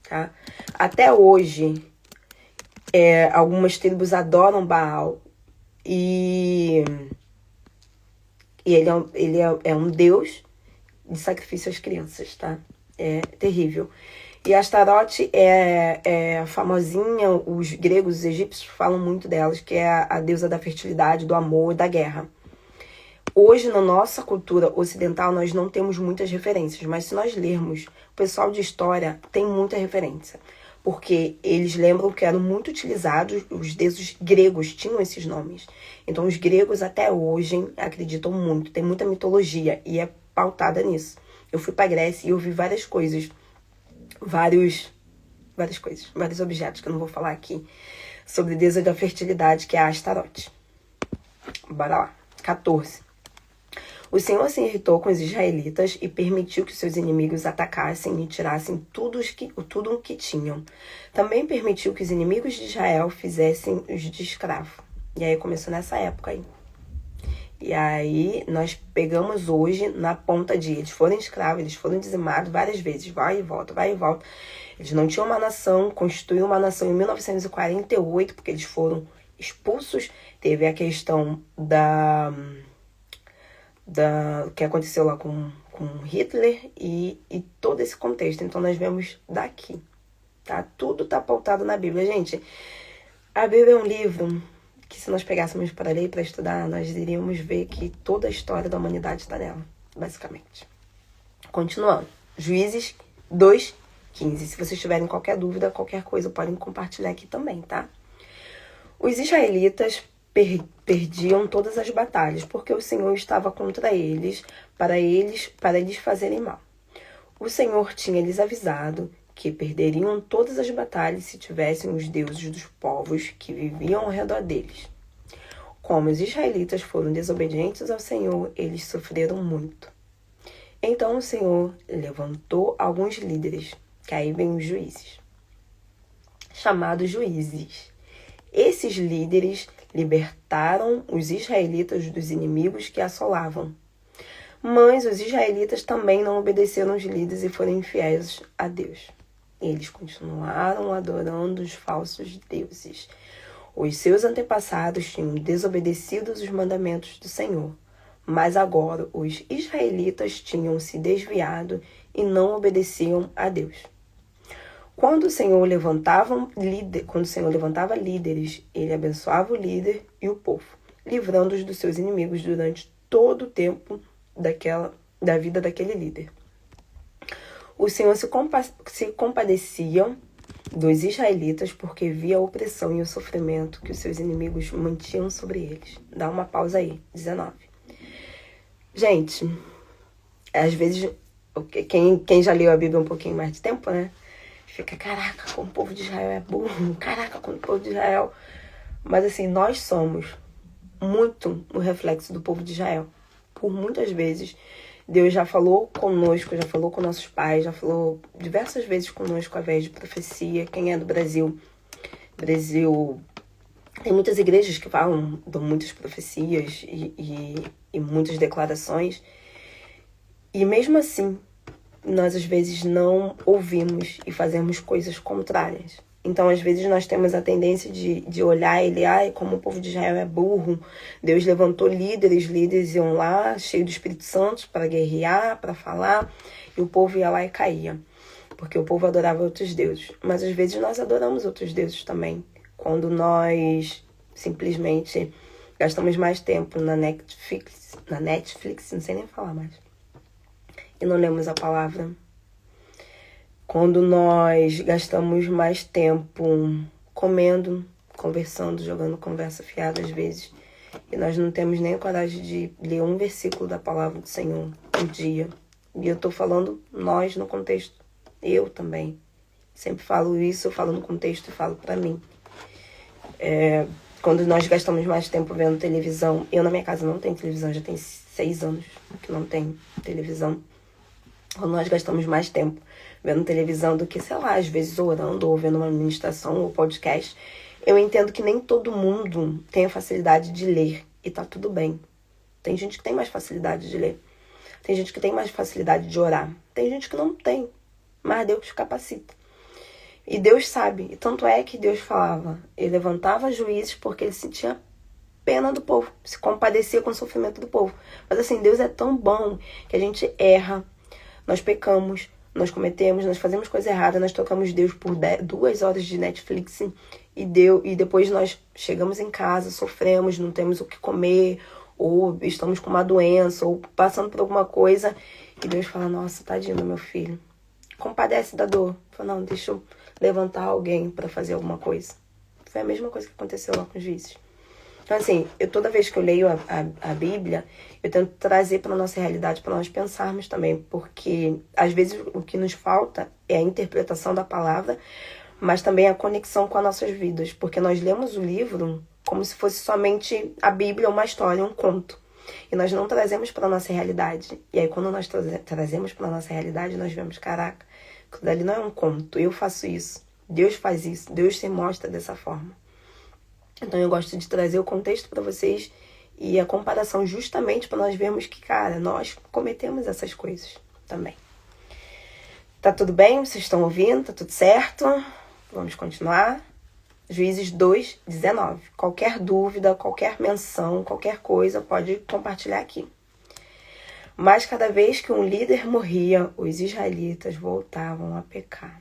Tá? Até hoje, algumas tribos adoram Baal e ele é um deus de sacrifício às crianças, tá? É terrível. E Astarote é famosinha, os gregos, os egípcios falam muito delas, que é a deusa da fertilidade, do amor e da guerra. Hoje, na nossa cultura ocidental, nós não temos muitas referências, mas se nós lermos, o pessoal de história tem muita referência, porque eles lembram que eram muito utilizados, os deuses gregos tinham esses nomes. Então, os gregos até hoje acreditam muito, tem muita mitologia e é pautada nisso. Eu fui para a Grécia e eu vi várias coisas, vários objetos que eu não vou falar aqui, sobre a deusa da fertilidade, que é a Astarote. Bora lá. 14. O Senhor se irritou com os israelitas e permitiu que seus inimigos atacassem e tirassem tudo o que tinham. Também permitiu que os inimigos de Israel fizessem os de escravo. E aí começou nessa época aí. E aí nós pegamos hoje na ponta de eles foram escravos, eles foram dizimados várias vezes, vai e volta, vai e volta. Eles não tinham uma nação, constituíram uma nação em 1948, porque eles foram expulsos. Teve a questão que aconteceu lá com com Hitler e todo esse contexto. Então nós vemos daqui, tá? Tudo tá pautado na Bíblia. Gente, a Bíblia é um livro que, se nós pegássemos para ler e para estudar, nós iríamos ver que toda a história da humanidade está nela, basicamente. Continuando. Juízes 2:15. Se vocês tiverem qualquer dúvida, qualquer coisa, podem compartilhar aqui também, tá? Os israelitas perdiam todas as batalhas, porque o Senhor estava contra eles, para lhes fazerem mal. O Senhor tinha lhes avisado que perderiam todas as batalhas se tivessem os deuses dos povos que viviam ao redor deles. Como os israelitas foram desobedientes ao Senhor, eles sofreram muito. Então o Senhor levantou alguns líderes, que aí vem os juízes, chamados juízes. Esses líderes libertaram os israelitas dos inimigos que assolavam. Mas os israelitas também não obedeceram os líderes e foram infiéis a Deus. Eles continuaram adorando os falsos deuses. Os seus antepassados tinham desobedecido os mandamentos do Senhor, mas agora os israelitas tinham se desviado e não obedeciam a Deus. Quando o Senhor levantava líderes, ele abençoava o líder e o povo, livrando-os dos seus inimigos durante todo o tempo da vida daquele líder. O Senhor se compadecia dos israelitas porque via a opressão e o sofrimento que os seus inimigos mantinham sobre eles. Dá uma pausa aí, 19. Gente, às vezes, quem já leu a Bíblia um pouquinho mais de tempo, né? Fica, caraca, como o povo de Israel é burro, caraca, como o povo de Israel... Mas assim, nós somos muito o reflexo do povo de Israel. Por muitas vezes, Deus já falou conosco, já falou com nossos pais, já falou diversas vezes conosco através de profecia. Quem é do Brasil? Brasil tem muitas igrejas que falam, dão muitas profecias e muitas declarações. E mesmo assim, nós às vezes não ouvimos e fazemos coisas contrárias. Então, às vezes, nós temos a tendência de olhar ele, como o povo de Israel é burro. Deus levantou líderes iam lá, cheios do Espírito Santo, para guerrear, para falar, e o povo ia lá e caía, porque o povo adorava outros deuses. Mas, às vezes, nós adoramos outros deuses também, quando nós simplesmente gastamos mais tempo na Netflix, não sei nem falar mais, e não lemos a palavra. Quando nós gastamos mais tempo comendo, conversando, jogando conversa fiada às vezes, e nós não temos nem a coragem de ler um versículo da palavra do Senhor um dia. E eu tô falando nós no contexto, eu também. Sempre falo isso, eu falo no contexto e falo pra mim. Quando nós gastamos mais tempo vendo televisão, eu na minha casa não tenho televisão, já tem 6 anos que não tem televisão. Quando nós gastamos mais tempo vendo televisão do que, sei lá, às vezes orando ou vendo uma ministração ou podcast, eu entendo que nem todo mundo tem a facilidade de ler e tá tudo bem. Tem gente que tem mais facilidade de ler. Tem gente que tem mais facilidade de orar. Tem gente que não tem, mas Deus capacita. E Deus sabe. E tanto é que Deus falava, ele levantava juízes porque ele sentia pena do povo, se compadecia com o sofrimento do povo. Mas assim, Deus é tão bom que a gente erra, nós pecamos, nós cometemos, nós fazemos coisa errada, nós tocamos Deus por 2 horas de Netflix e depois nós chegamos em casa, sofremos, não temos o que comer, ou estamos com uma doença, ou passando por alguma coisa, e Deus fala, nossa, tadinho do meu filho. Compadece da dor. Fala, não, deixa eu levantar alguém para fazer alguma coisa. Foi a mesma coisa que aconteceu lá com os juízes. Então, assim, toda vez que eu leio a Bíblia, eu tento trazer para a nossa realidade, para nós pensarmos também, porque às vezes o que nos falta é a interpretação da palavra, mas também a conexão com as nossas vidas, porque nós lemos o livro como se fosse somente a Bíblia, uma história, um conto, e nós não trazemos para a nossa realidade. E aí, quando nós trazemos para a nossa realidade, nós vemos, caraca, aquilo dali não é um conto, eu faço isso, Deus faz isso, Deus se mostra dessa forma. Então eu gosto de trazer o contexto para vocês e a comparação justamente para nós vermos que, cara, nós cometemos essas coisas também. Tá tudo bem? Vocês estão ouvindo? Tá tudo certo? Vamos continuar. Juízes 2:19. Qualquer dúvida, qualquer menção, qualquer coisa, pode compartilhar aqui. Mas cada vez que um líder morria, os israelitas voltavam a pecar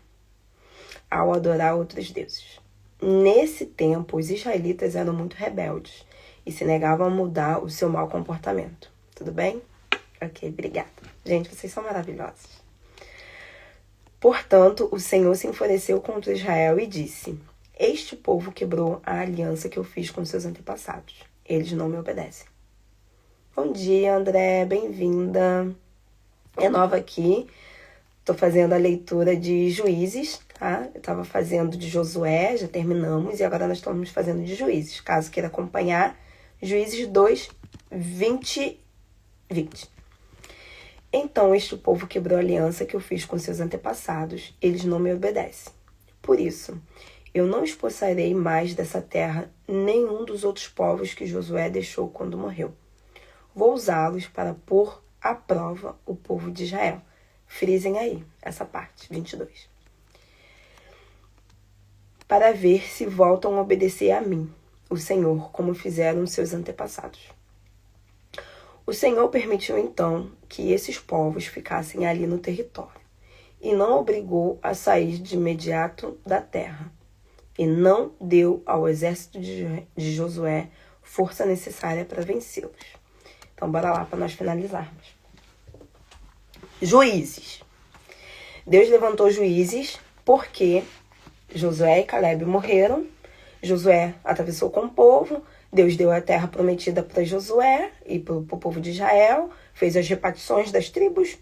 ao adorar outros deuses. Nesse tempo, os israelitas eram muito rebeldes e se negavam a mudar o seu mau comportamento. Tudo bem? Ok, obrigada. Gente, vocês são maravilhosos. Portanto, o Senhor se enfureceu contra Israel e disse: este povo quebrou a aliança que eu fiz com seus antepassados. Eles não me obedecem. Bom dia, André. Bem-vinda. É nova aqui. Estou fazendo a leitura de Juízes, tá? Eu estava fazendo de Josué, já terminamos, e agora nós estamos fazendo de Juízes. Caso queira acompanhar, Juízes 2, 20. Então este povo quebrou a aliança que eu fiz com seus antepassados. Eles não me obedecem. Por isso, eu não expulsarei mais dessa terra nenhum dos outros povos que Josué deixou quando morreu. Vou usá-los para pôr à prova o povo de Israel. Frisem aí essa parte, 22. Para ver se voltam a obedecer a mim, o Senhor, como fizeram seus antepassados. O Senhor permitiu então que esses povos ficassem ali no território e não obrigou a sair de imediato da terra e não deu ao exército de Josué força necessária para vencê-los. Então, bora lá para nós finalizarmos. Juízes. Deus levantou juízes porque Josué e Calebe morreram. Josué atravessou com o povo. Deus deu a terra prometida para Josué e para o povo de Israel. Fez as repartições das tribos.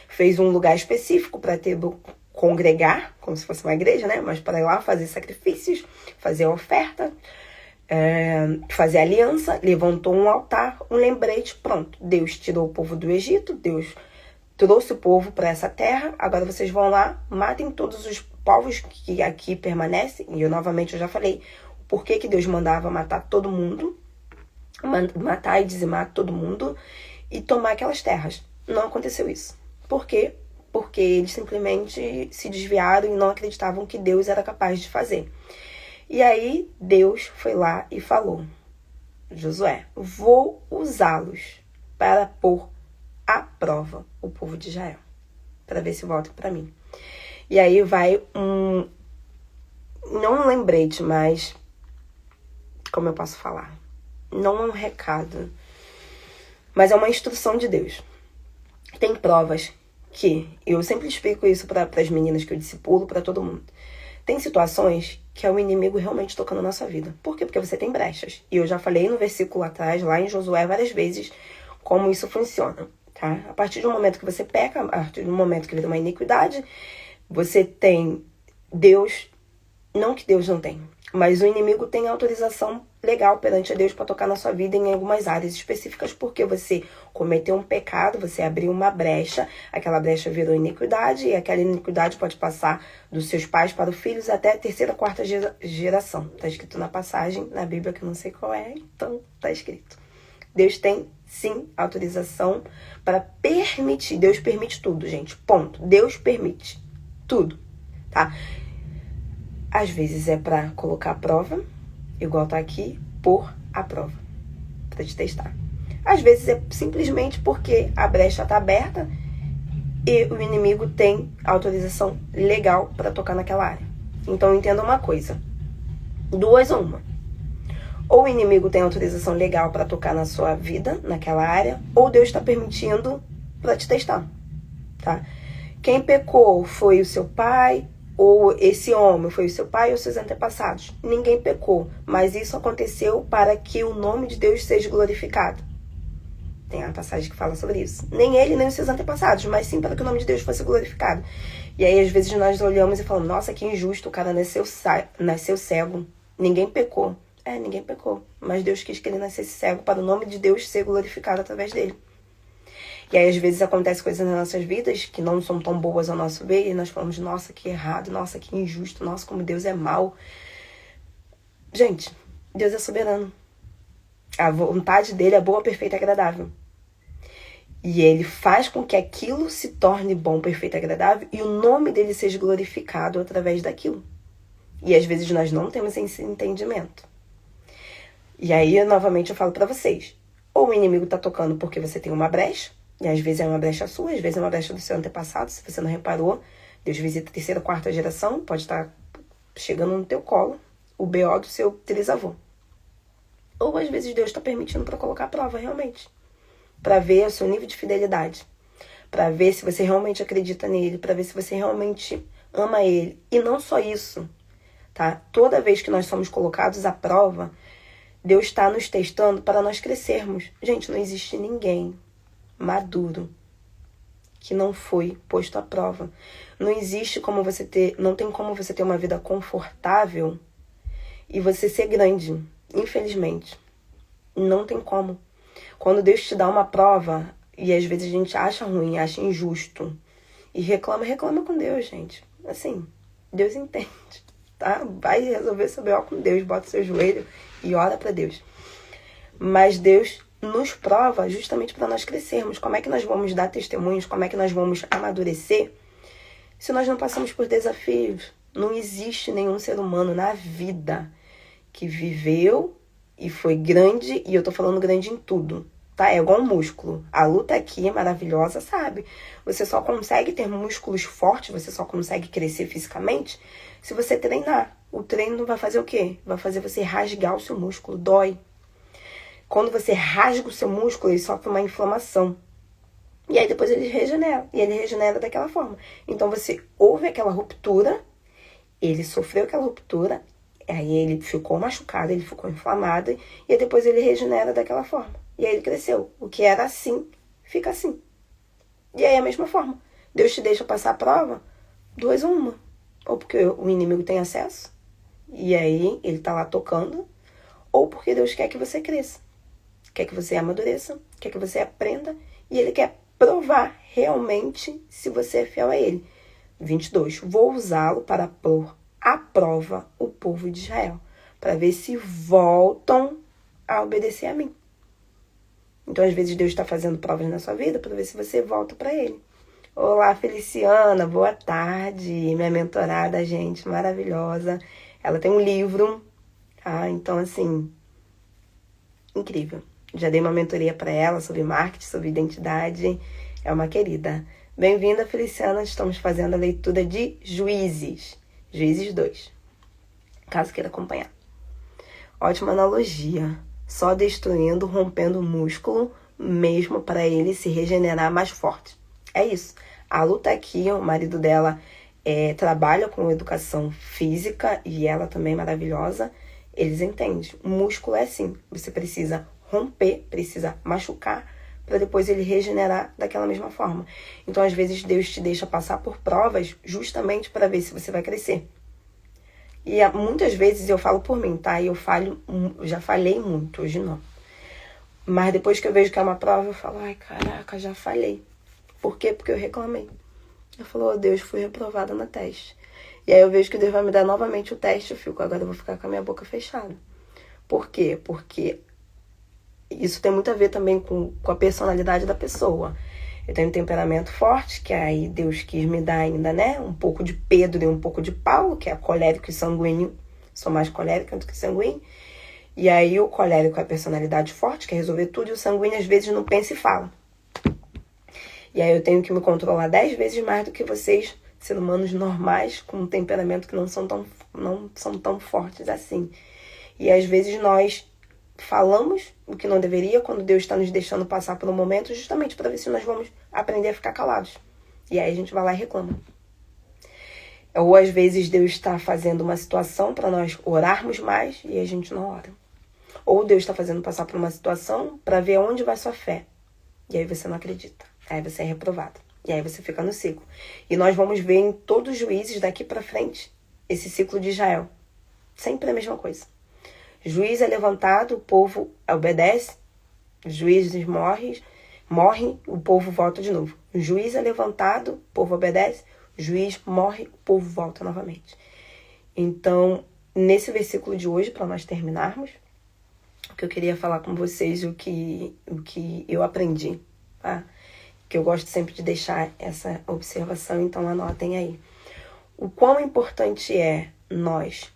Fez um lugar específico para a tribo congregar, como se fosse uma igreja, né? Mas para ir lá fazer sacrifícios, fazer oferta, fazer aliança. Levantou um altar, um lembrete, pronto. Deus tirou o povo do Egito. Deus trouxe o povo para essa terra. Agora vocês vão lá, matem todos os povos que aqui permanecem. E eu novamente já falei por que Deus mandava matar todo mundo, matar e dizimar todo mundo e tomar aquelas terras. Não aconteceu isso. Por quê? Porque eles simplesmente se desviaram e não acreditavam que Deus era capaz de fazer. E aí Deus foi lá e falou: Josué, vou usá-los para pôr à prova o povo de Israel, para ver se voltam para mim. E aí vai não um lembrete, mas como eu posso falar? Não é um recado, mas é uma instrução de Deus. Tem provas que, eu sempre explico isso para as meninas que eu discipulo, para todo mundo. Tem situações que é o inimigo realmente tocando na sua vida. Por quê? Porque você tem brechas. E eu já falei no versículo atrás, lá em Josué, várias vezes, como isso funciona. Tá? A partir do momento que você peca, a partir do momento que vira uma iniquidade, você tem Deus, não que Deus não tem, mas o inimigo tem autorização legal perante a Deus para tocar na sua vida em algumas áreas específicas, porque você cometeu um pecado, você abriu uma brecha, aquela brecha virou iniquidade, e aquela iniquidade pode passar dos seus pais para os filhos até a terceira, quarta geração. Está escrito na passagem, na Bíblia, que eu não sei qual é, então está escrito. Deus tem, sim, autorização para permitir. Deus permite tudo, gente. Ponto. Deus permite tudo, tá? Às vezes é para colocar a prova, igual tá aqui, pôr a prova, para te testar. Às vezes é simplesmente porque a brecha tá aberta e o inimigo tem autorização legal para tocar naquela área. Então entenda uma coisa, duas ou uma. Ou o inimigo tem autorização legal para tocar na sua vida, naquela área, ou Deus está permitindo para te testar, tá? Quem pecou foi o seu pai, ou esse homem foi o seu pai ou seus antepassados. Ninguém pecou, mas isso aconteceu para que o nome de Deus seja glorificado. Tem uma passagem que fala sobre isso. Nem ele, nem os seus antepassados, mas sim para que o nome de Deus fosse glorificado. E aí, às vezes, nós olhamos e falamos, nossa, que injusto, o cara nasceu cego. Ninguém pecou. Ninguém pecou. Mas Deus quis que ele nascesse cego para o nome de Deus ser glorificado através dele. E aí, às vezes, acontecem coisas nas nossas vidas que não são tão boas ao nosso ver, e nós falamos, nossa, que errado, nossa, que injusto, nossa, como Deus é mau. Gente, Deus é soberano. A vontade dele é boa, perfeita e agradável. E ele faz com que aquilo se torne bom, perfeito e agradável, e o nome dele seja glorificado através daquilo. E às vezes nós não temos esse entendimento. E aí, novamente, eu falo pra vocês. Ou o inimigo tá tocando porque você tem uma brecha, E às vezes é uma brecha sua, às vezes é uma brecha do seu antepassado, se você não reparou. Deus visita a terceira, quarta geração, pode estar chegando no teu colo o BO do seu trisavô. Ou às vezes Deus está permitindo para colocar a prova realmente. Para ver o seu nível de fidelidade. Para ver se você realmente acredita nele. Para ver se você realmente ama ele. E não só isso, tá? Toda vez que nós somos colocados à prova, Deus está nos testando para nós crescermos. Gente, não existe ninguém maduro que não foi posto à prova. Não existe como você ter, não tem como você ter uma vida confortável e você ser grande, infelizmente. Não tem como. Quando Deus te dá uma prova, e às vezes a gente acha ruim, acha injusto, e reclama com Deus, gente. Assim, Deus entende, tá? Vai resolver seu BO com Deus, bota seu joelho e ora para Deus. Mas Deus nos prova justamente para nós crescermos. Como é que nós vamos dar testemunhos? Como é que nós vamos amadurecer se nós não passamos por desafios? Não existe nenhum ser humano na vida que viveu e foi grande, e eu tô falando grande em tudo, tá? É igual um músculo. A luta aqui é maravilhosa, sabe? Você só consegue ter músculos fortes, você só consegue crescer fisicamente se você treinar. O treino vai fazer o quê? Vai fazer você rasgar o seu músculo, dói. Quando você rasga o seu músculo, ele sofre uma inflamação. E aí depois ele regenera. E ele regenera daquela forma. Então você houve aquela ruptura, ele sofreu aquela ruptura, aí ele ficou machucado, ele ficou inflamado, e aí depois ele regenera daquela forma. E aí ele cresceu. O que era assim, fica assim. E aí é a mesma forma. Deus te deixa passar a prova, 2 ou 1. Ou porque o inimigo tem acesso, e aí ele tá lá tocando, ou porque Deus quer que você cresça. Quer que você amadureça, quer que você aprenda, e ele quer provar realmente se você é fiel a ele. 22. Vou usá-lo para pôr à prova o povo de Israel, para ver se voltam a obedecer a mim. Então, às vezes, Deus está fazendo provas na sua vida para ver se você volta para ele. Olá, Feliciana, boa tarde. Minha mentorada, gente, maravilhosa. Ela tem um livro, tá? Então, assim, incrível. Já dei uma mentoria para ela sobre marketing, sobre identidade. É uma querida. Bem-vinda, Feliciana. Estamos fazendo a leitura de Juízes. Juízes 2. Caso queira acompanhar. Ótima analogia. Só destruindo, rompendo o músculo, mesmo para ele se regenerar mais forte. É isso. A luta aqui, o marido dela trabalha com educação física e ela também é maravilhosa. Eles entendem. O músculo é assim. Você precisa romper, precisa machucar, para depois ele regenerar daquela mesma forma. Então, às vezes, Deus te deixa passar por provas justamente para ver se você vai crescer. E muitas vezes eu falo por mim, tá? E eu já falhei muito, hoje não. Mas depois que eu vejo que é uma prova, eu falo, ai, caraca, já falhei. Por quê? Porque eu reclamei. Eu falo, oh, Deus, fui reprovada no teste. E aí eu vejo que Deus vai me dar novamente o teste, agora eu vou ficar com a minha boca fechada. Por quê? Porque isso tem muito a ver também com a personalidade da pessoa. Eu tenho um temperamento forte, que aí Deus quis me dar ainda, né? Um pouco de Pedro e um pouco de Paulo, que é colérico e sanguíneo. Sou mais colérica do que sanguíneo. E aí o colérico é a personalidade forte, quer resolver tudo, e o sanguíneo às vezes não pensa e fala. E aí eu tenho que me controlar 10 vezes mais do que vocês, seres humanos normais, com um temperamento que não são tão fortes assim. E às vezes nós falamos o que não deveria, quando Deus está nos deixando passar por um momento, justamente para ver se nós vamos aprender a ficar calados. E aí a gente vai lá e reclama. Ou às vezes Deus está fazendo uma situação para nós orarmos mais e a gente não ora. Ou Deus está fazendo passar por uma situação para ver onde vai sua fé. E aí você não acredita. Aí você é reprovado. E aí você fica no ciclo. E nós vamos ver em todos os juízes daqui para frente esse ciclo de Israel. Sempre a mesma coisa. Juiz é levantado, o povo obedece, juízes morrem, o povo volta de novo. O juiz é levantado, o povo obedece, o juiz morre, o povo volta novamente. Então, nesse versículo de hoje, para nós terminarmos, o que eu queria falar com vocês, o que eu aprendi, tá? Que eu gosto sempre de deixar essa observação, então anotem aí. O quão importante é nós,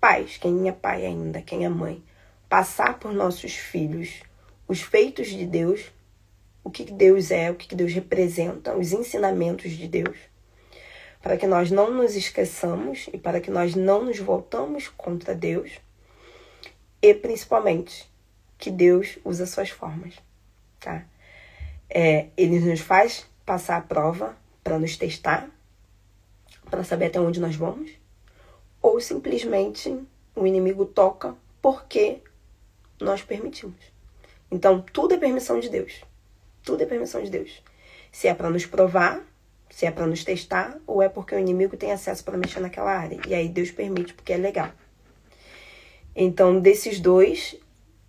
pais, quem é pai ainda, quem é mãe, passar por nossos filhos os feitos de Deus o que Deus é, o que Deus representa, os ensinamentos de Deus, para que nós não nos esqueçamos e para que nós não nos voltamos contra Deus, e principalmente que Deus usa suas formas, tá? Ele nos faz passar a prova para nos testar, para saber até onde nós vamos, ou simplesmente o inimigo toca porque nós permitimos. Então, tudo é permissão de Deus. Tudo é permissão de Deus. Se é para nos provar, se é para nos testar, ou é porque o inimigo tem acesso para mexer naquela área. E aí Deus permite porque é legal. Então, desses 2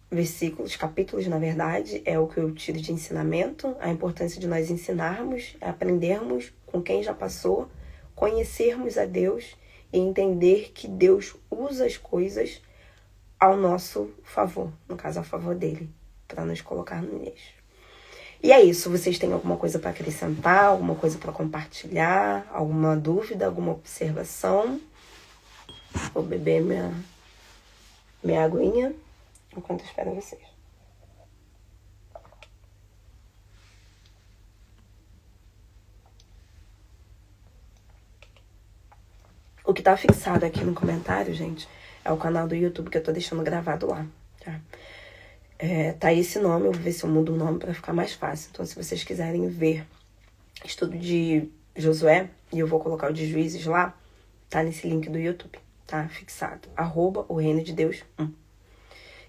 versículos, capítulos, na verdade, é o que eu tiro de ensinamento, a importância de nós ensinarmos, aprendermos com quem já passou, conhecermos a Deus e entender que Deus usa as coisas ao nosso favor, no caso, a favor dele, para nos colocar no eixo. E é isso, vocês têm alguma coisa para acrescentar, alguma coisa para compartilhar, alguma dúvida, alguma observação? Vou beber minha aguinha enquanto eu espero vocês. O que tá fixado aqui no comentário, gente, é o canal do YouTube que eu tô deixando gravado lá, tá? Tá esse nome, eu vou ver se eu mudo o nome pra ficar mais fácil. Então, se vocês quiserem ver estudo de Josué, e eu vou colocar o de Juízes lá, tá nesse link do YouTube, tá? Fixado. @o Reino de Deus 1.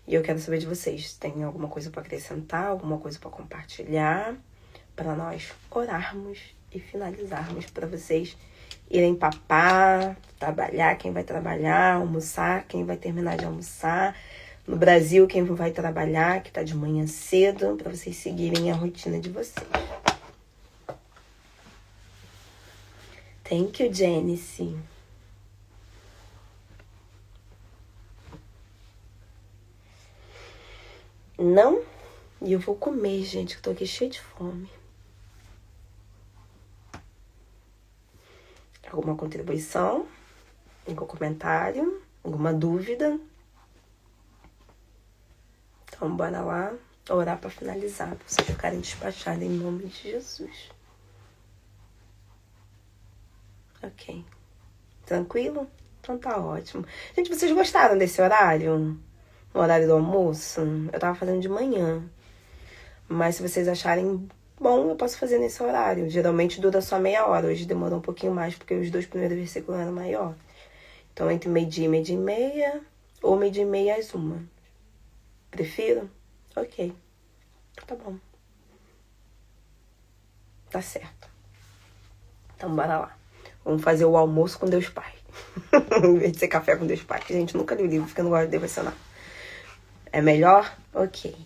E eu quero saber de vocês, tem alguma coisa pra acrescentar, alguma coisa pra compartilhar, pra nós orarmos e finalizarmos, pra vocês irem papar, trabalhar, quem vai trabalhar, almoçar, quem vai terminar de almoçar. No Brasil, quem vai trabalhar, que tá de manhã cedo, para vocês seguirem a rotina de vocês. Thank you, Janice. Não? E eu vou comer, gente, que tô aqui cheia de fome. Alguma contribuição? Algum comentário? Alguma dúvida? Então, bora lá orar para finalizar, para vocês ficarem despachados em nome de Jesus. Ok. Tranquilo? Então tá ótimo. Gente, vocês gostaram desse horário? No horário do almoço? Eu tava fazendo de manhã. Mas se vocês acharem bom, eu posso fazer nesse horário. Geralmente dura só meia hora. Hoje demorou um pouquinho mais, porque os 2 primeiros versículos eram maior. Então, entre meio-dia e meia, ou meio-dia e meia às 1. Prefiro? Ok. Tá bom. Tá certo. Então, bora lá. Vamos fazer o almoço com Deus Pai. Em vez de ser café com Deus Pai. Que a gente nunca lê o livro, porque eu não gosto de devocionar. É melhor? Ok.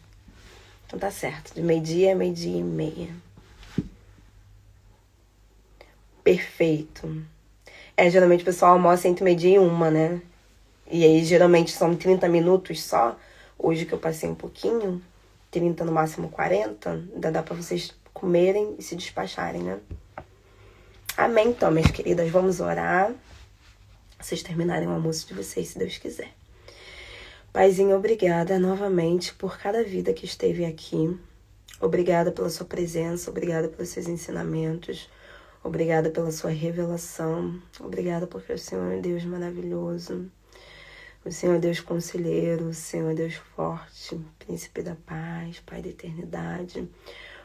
Então tá certo. De meio-dia a meio-dia e meia. Perfeito. Geralmente o pessoal almoça entre meio-dia e 1, né? E aí, geralmente, são 30 minutos só. Hoje que eu passei um pouquinho, 30 no máximo 40, ainda dá pra vocês comerem e se despacharem, né? Amém, então, minhas queridas. Vamos orar. Vocês terminarem o almoço de vocês, se Deus quiser. Paizinho, obrigada novamente por cada vida que esteve aqui. Obrigada pela sua presença, obrigada pelos seus ensinamentos, obrigada pela sua revelação, obrigada porque o Senhor é Deus maravilhoso. O Senhor é Deus conselheiro, o Senhor é Deus forte, príncipe da paz, Pai da eternidade.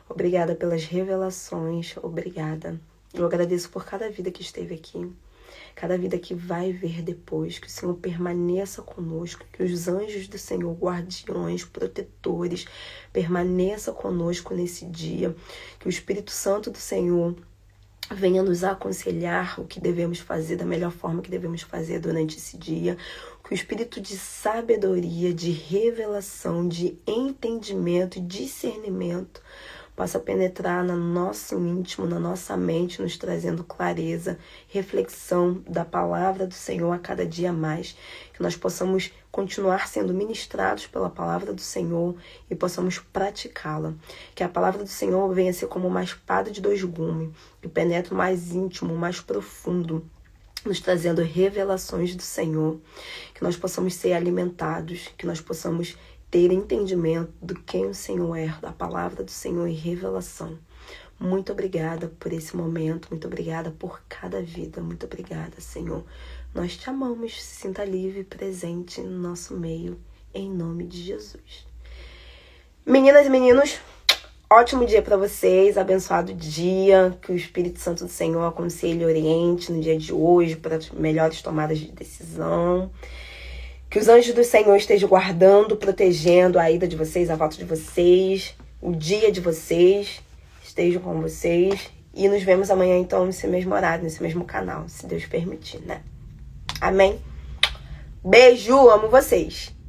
Obrigada pelas revelações, obrigada. Eu agradeço por cada vida que esteve aqui, cada vida que vai ver depois, que o Senhor permaneça conosco, que os anjos do Senhor, guardiões, protetores, permaneça conosco nesse dia, que o Espírito Santo do Senhor venha nos aconselhar o que devemos fazer da melhor forma que devemos fazer durante esse dia, que o espírito de sabedoria, de revelação, de entendimento e discernimento possa penetrar no nosso íntimo, na nossa mente, nos trazendo clareza, reflexão da palavra do Senhor a cada dia mais, que nós possamos continuar sendo ministrados pela palavra do Senhor e possamos praticá-la. Que a palavra do Senhor venha ser como uma espada de 2 gumes, que penetre o mais íntimo, o mais profundo, nos trazendo revelações do Senhor, que nós possamos ser alimentados, que nós possamos ter entendimento do quem o Senhor é, da palavra do Senhor e revelação. Muito obrigada por esse momento, muito obrigada por cada vida, muito obrigada, Senhor. Nós te amamos, se sinta livre e presente no nosso meio, em nome de Jesus. Meninas e meninos, ótimo dia para vocês, abençoado dia, que o Espírito Santo do Senhor aconselhe e oriente no dia de hoje para as melhores tomadas de decisão. Que os anjos do Senhor estejam guardando, protegendo a ida de vocês, a volta de vocês, o dia de vocês, estejam com vocês. E nos vemos amanhã, então, nesse mesmo horário, nesse mesmo canal, se Deus permitir, né? Amém? Beijo, amo vocês!